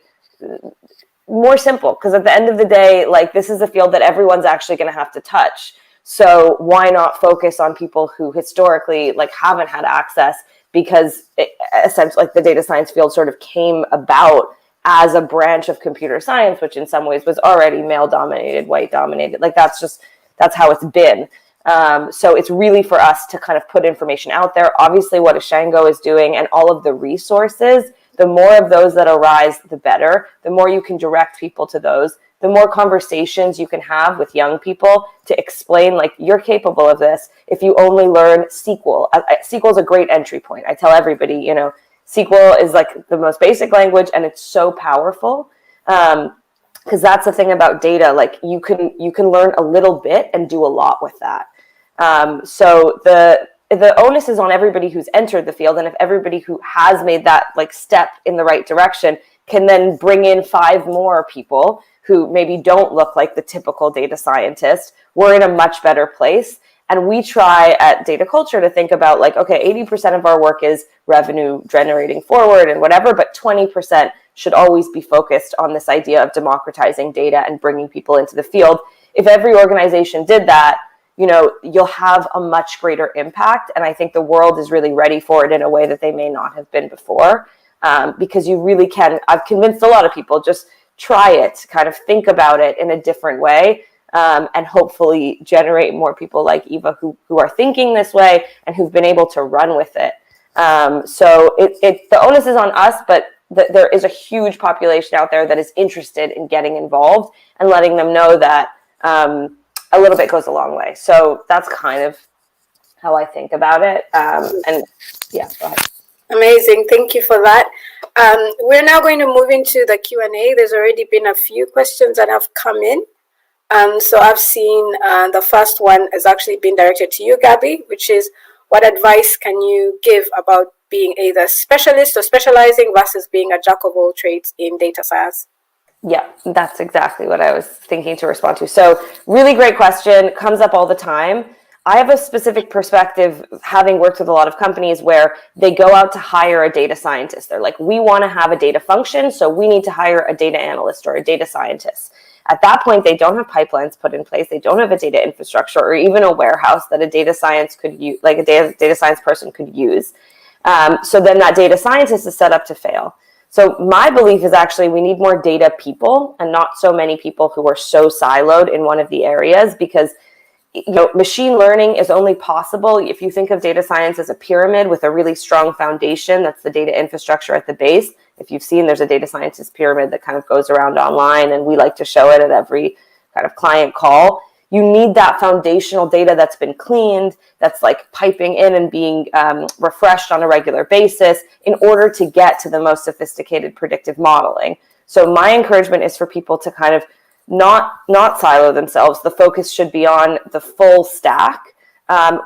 more simple? Because at the end of the day, like, this is a field that everyone's actually going to have to touch. So why not focus on people who historically haven't had access, because essentially the data science field sort of came about as a branch of computer science, which in some ways was already male dominated, white dominated. That's how it's been. So it's really for us to kind of put information out there. Obviously what Ishango is doing and all of the resources, the more of those that arise, the better. The more you can direct people to those, the more conversations you can have with young people to explain, you're capable of this if you only learn SQL. SQL is a great entry point. I tell everybody, SQL is the most basic language, and it's so powerful. Because that's the thing about data. You can learn a little bit and do a lot with that. So the onus is on everybody who's entered the field, and if everybody who has made that step in the right direction can then bring in 5 more people who maybe don't look like the typical data scientist, we're in a much better place. And we try at Data Culture to think about like, okay, 80% of our work is revenue generating forward and whatever, but 20% should always be focused on this idea of democratizing data and bringing people into the field. If every organization did that, you'll have a much greater impact. And I think the world is really ready for it in a way that they may not have been before, because you really can. I've convinced a lot of people, just try it, kind of think about it in a different way. And hopefully generate more people like Eva who are thinking this way and who've been able to run with it. So the onus is on us, but there is a huge population out there that is interested in getting involved and letting them know that a little bit goes a long way. So that's kind of how I think about it. And yeah, go ahead. Amazing. Thank you for that. We're now going to move into the Q&A. There's already been a few questions that have come in. So I've seen the first one has actually been directed to you, Gabby, which is, what advice can you give about being either specialist or specializing versus being a jack of all trades in data science? Yeah, that's exactly what I was thinking to respond to. So really great question, comes up all the time. I have a specific perspective, having worked with a lot of companies where they go out to hire a data scientist. They're like, we want to have a data function, so we need to hire a data analyst or a data scientist. At that point, they don't have pipelines put in place. They don't have a data infrastructure or even a warehouse that a data science could use, like a data science person could use. So then that data scientist is set up to fail. So my belief is actually we need more data people and not so many people who are so siloed in one of the areas, because machine learning is only possible if you think of data science as a pyramid with a really strong foundation. That's the data infrastructure at the base. If you've seen, there's a data scientist pyramid that kind of goes around online, and we like to show it at every kind of client call. You need that foundational data that's been cleaned, that's like piping in and being refreshed on a regular basis in order to get to the most sophisticated predictive modeling. So my encouragement is for people to kind of not silo themselves. The focus should be on the full stack.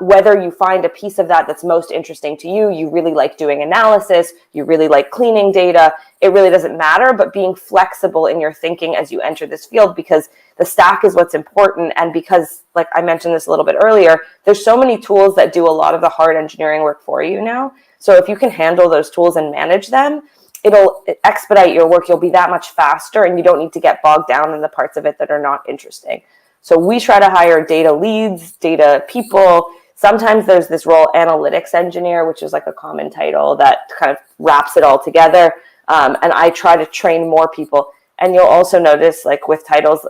Whether you find a piece of that that's most interesting to you, you really like doing analysis, you really like cleaning data, it really doesn't matter, but being flexible in your thinking as you enter this field, because the stack is what's important. And because, like I mentioned this a little bit earlier, there's so many tools that do a lot of the hard engineering work for you now. So if you can handle those tools and manage them, it'll expedite your work. You'll be that much faster, and you don't need to get bogged down in the parts of it that are not interesting. So we try to hire data leads, data people. Sometimes there's this role, analytics engineer, which is like a common title that kind of wraps it all together. And I try to train more people. And you'll also notice, like with titles,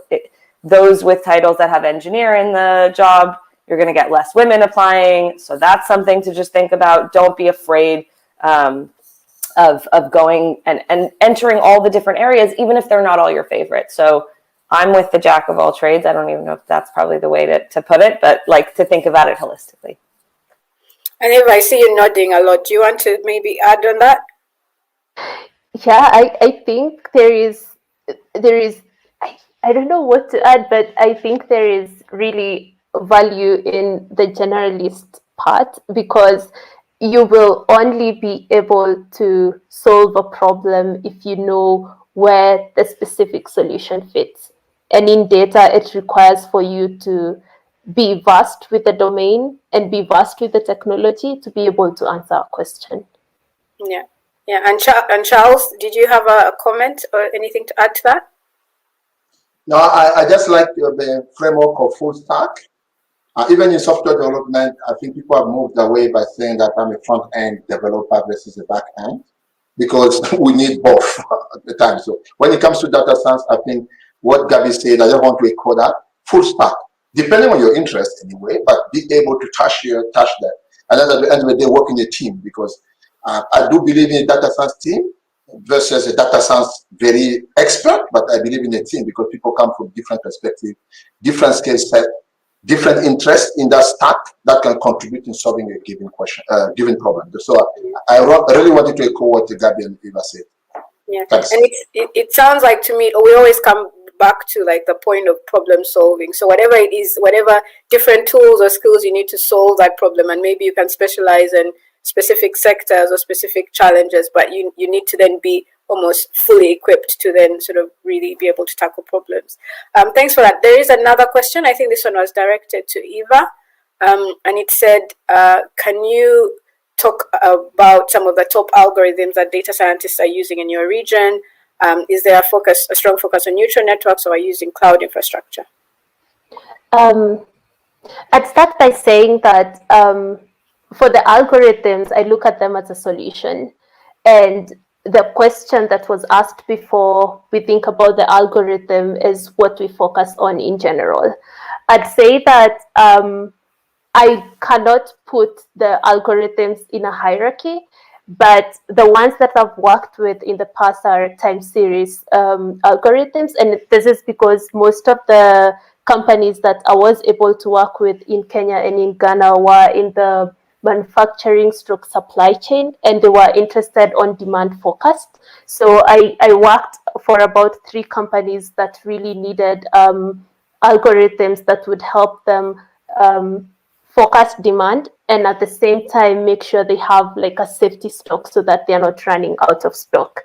those with titles that have engineer in the job, you're going to get less women applying. So that's something to just think about. Don't be afraid of going and entering all the different areas, even if they're not all your favorite. So I'm with the jack of all trades. I don't even know if that's probably the way to put it, but like to think about it holistically. And if I see you nodding a lot, do you want to maybe add on that? Yeah, I think there is I don't know what to add, but I think there is really value in the generalist part, because you will only be able to solve a problem if you know where the specific solution fits. And in data, it requires for you to be versed with the domain and be versed with the technology to be able to answer a question. Yeah. And Charles, did you have a comment or anything to add to that? No, I just like the framework of full stack. Even in software development, I think people have moved away by saying that I'm a front-end developer versus a back-end, because we need both at the time. So when it comes to data science, I think what Gabby said, I just want to echo that, full stack, depending on your interest anyway, but be able to touch that. And then at the end of the day, work in a team, because I do believe in a data science team versus a data science very expert, but I believe in a team because people come from different perspectives, different skill set, different interests in that stack that can contribute in solving a given question, given problem. So I really wanted to echo what Gabby and Eva said. Yeah, thanks. And it sounds like to me, we always come back to like the point of problem solving. So whatever it is, whatever different tools or skills you need to solve that problem, and maybe you can specialize in specific sectors or specific challenges, but you need to then be almost fully equipped to then sort of really be able to tackle problems. Thanks for that. There is another question. I think this one was directed to Eva, and it said, can you talk about some of the top algorithms that data scientists are using in your region? Is there a strong focus on neutral networks, or are you using cloud infrastructure? I'd start by saying that for the algorithms, I look at them as a solution. And the question that was asked before we think about the algorithm is what we focus on in general. I'd say that I cannot put the algorithms in a hierarchy, but the ones that I've worked with in the past are time series algorithms. And this is because most of the companies that I was able to work with in Kenya and in Ghana were in the manufacturing stroke supply chain, and they were interested on demand forecast. So I worked for about 3 companies that really needed algorithms that would help them forecast demand and at the same time make sure they have like a safety stock so that they're not running out of stock.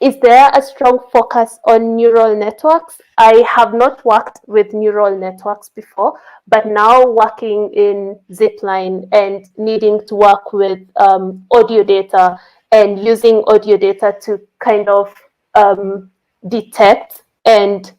Is there a strong focus on neural networks? I have not worked with neural networks before, but now working in Zipline and needing to work with audio data and using audio data to kind of detect and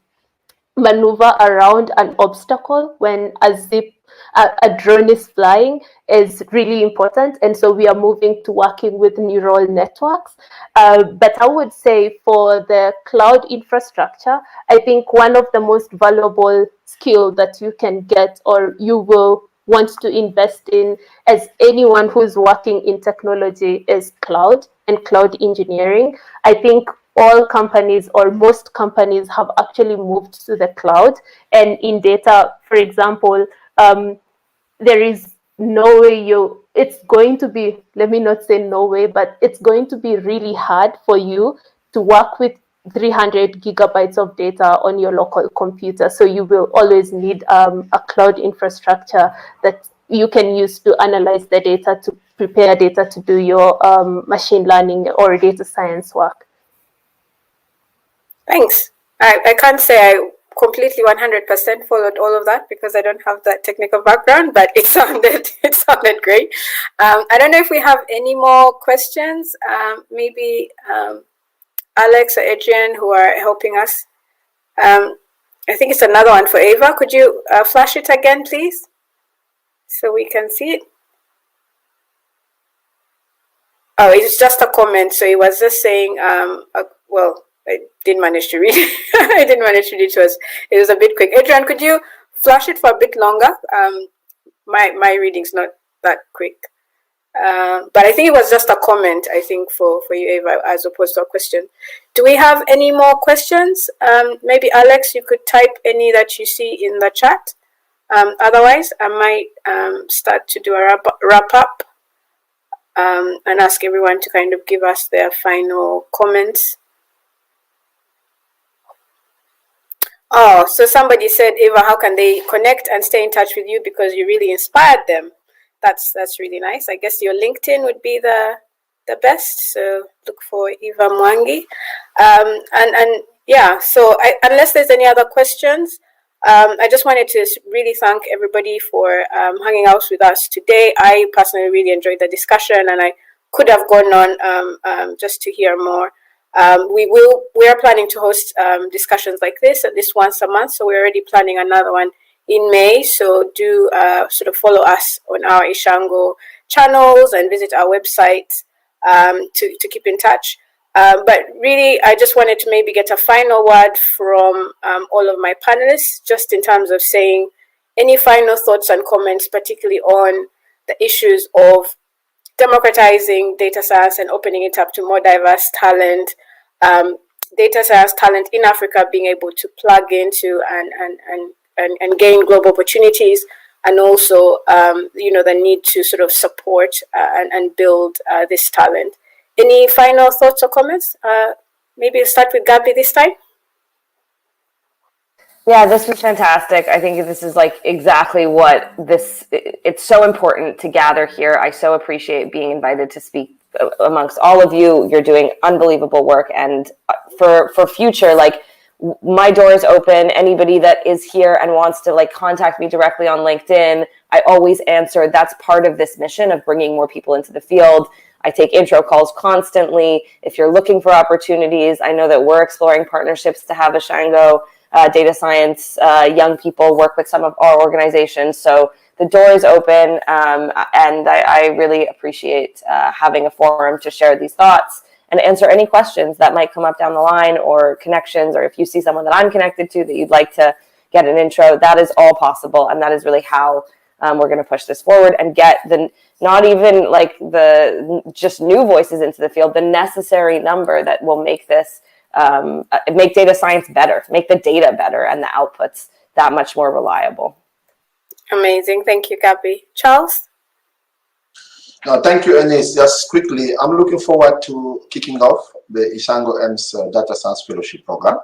maneuver around an obstacle when a drone is flying is really important. And so we are moving to working with neural networks. But I would say for the cloud infrastructure, I think one of the most valuable skill that you can get or you will want to invest in as anyone who's working in technology is cloud and cloud engineering. I think all companies or most companies have actually moved to the cloud. And in data, for example, there is no way it's going to be, let me not say no way, but it's going to be really hard for you to work with 300 gigabytes of data on your local computer. So you will always need a cloud infrastructure that you can use to analyze the data, to prepare data to do your machine learning or data science work. Thanks. I can't say I completely 100% followed all of that because I don't have that technical background, but it sounded great. I don't know if we have any more questions. Maybe Alex or Adrian who are helping us. I think it's another one for Ava. Could you flash it again, please, so we can see it? Oh, it's just a comment. So he was just saying, well, I didn't manage to read it. I didn't manage to read it. It was a bit quick. Adrian, could you flash it for a bit longer? My reading's not that quick. But I think it was just a comment, I think, for you, Ava, as opposed to a question. Do we have any more questions? Maybe, Alex, you could type any that you see in the chat. Otherwise, I might start to do a wrap up and ask everyone to kind of give us their final comments. Oh, so somebody said, Eva, how can they connect and stay in touch with you because you really inspired them? That's really nice. I guess your LinkedIn would be the best. So look for Eva Mwangi. And yeah, so unless there's any other questions, I just wanted to really thank everybody for hanging out with us today. I personally really enjoyed the discussion, and I could have gone on just to hear more. We are planning to host discussions like this at least once a month, so we're already planning another one in May. So do sort of follow us on our Ishango channels and visit our website to keep in touch. But really, I just wanted to maybe get a final word from all of my panelists, just in terms of saying any final thoughts and comments, particularly on the issues of democratizing data science and opening it up to more diverse talent, data science talent in Africa being able to plug into and gain global opportunities, and also the need to sort of support and build this talent. Any final thoughts or comments? Maybe we'll start with Gabby this time. Yeah, this was fantastic. I think this is like exactly what it's so important to gather here. I so appreciate being invited to speak amongst all of you. You're doing unbelievable work. And for future, like, my door is open. Anybody that is here and wants to like contact me directly on LinkedIn, I always answer. That's part of this mission of bringing more people into the field. I take intro calls constantly. If you're looking for opportunities, I know that we're exploring partnerships to have Ishango data science young people work with some of our organizations. So the door is open, and I really appreciate having a forum to share these thoughts and answer any questions that might come up down the line, or connections, or if you see someone that I'm connected to that you'd like to get an intro. That is all possible, and that is really how we're going to push this forward and get the, not even like the just new voices into the field, the necessary number that will make this make data science better, make the data better, and the outputs that much more reliable. Amazing. Thank you, Gabby. Charles? No, thank you, Ernest. Just quickly, I'm looking forward to kicking off the Ishango EMS Data Science Fellowship Program.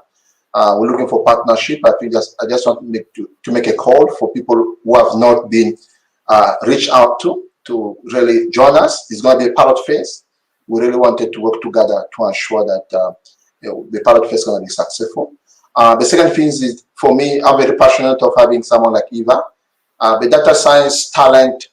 We're looking for partnership. I just want to make a call for people who have not been reached out to really join us. It's going to be a pilot phase. We really wanted to work together to ensure that the pilot phase is going to be successful. The second thing is, for me, I'm very passionate of having someone like Eva. The data science talent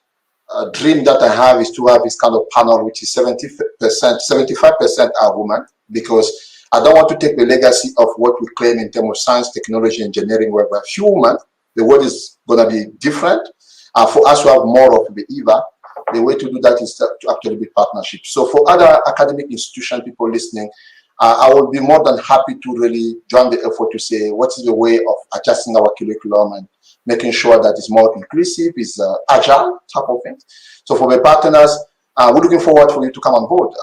dream that I have is to have this kind of panel, which is 75% are women, because I don't want to take the legacy of what we claim in terms of science, technology, engineering, where we have few women. The world is going to be different. For us to have more of the Eva, the way to do that is to actually be partnerships. So for other academic institution people listening, I will be more than happy to really join the effort to say, what is the way of adjusting our curriculum and making sure that it's more inclusive, it's agile type of thing. So for the partners, we're looking forward for you to come on board.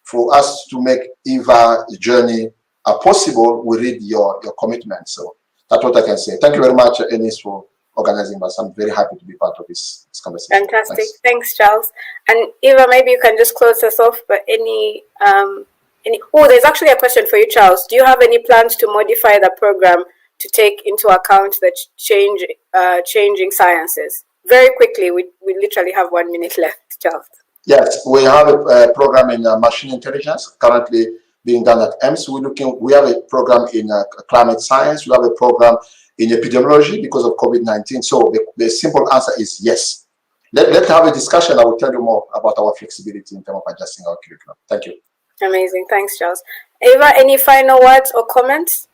For us to make Eva journey possible, we read your commitment. So that's what I can say. Thank you very much, Enis, for organizing us. I'm very happy to be part of this conversation. Fantastic. Thanks, Charles. And Eva, maybe you can just close us off, but there's actually a question for you, Charles. Do you have any plans to modify the program to take into account the changing sciences? Very quickly, we literally have 1 minute left, Charles. Yes, we have a program in machine intelligence currently being done at EMS. We have a program in climate science. We have a program in epidemiology because of COVID-19. So the simple answer is yes. Let's have a discussion. I will tell you more about our flexibility in terms of adjusting our curriculum. Thank you. Amazing. Thanks, Charles. Eva, any final words or comments?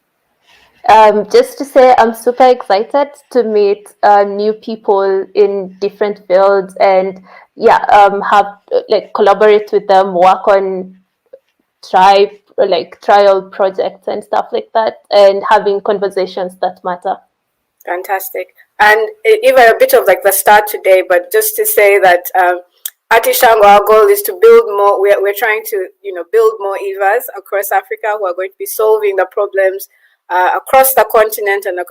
Just to say, I'm super excited to meet new people in different fields and collaborate with them, work on trial projects and stuff like that, and having conversations that matter. Fantastic. And even a bit of like the start today, but just to say that at Ishango, our goal is to build more. We're trying to build more Evas across Africa who are going to be solving the problems across the continent and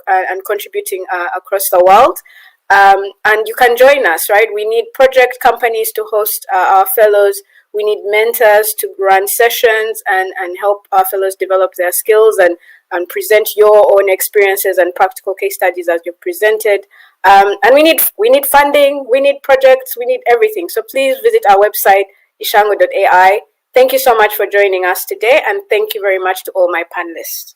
contributing across the world. And you can join us, right? We need project companies to host our fellows. We need mentors to run sessions and help our fellows develop their skills and present your own experiences and practical case studies as you've presented. And we need funding, we need projects, we need everything. So please visit our website, ishango.ai. Thank you so much for joining us today, and thank you very much to all my panelists.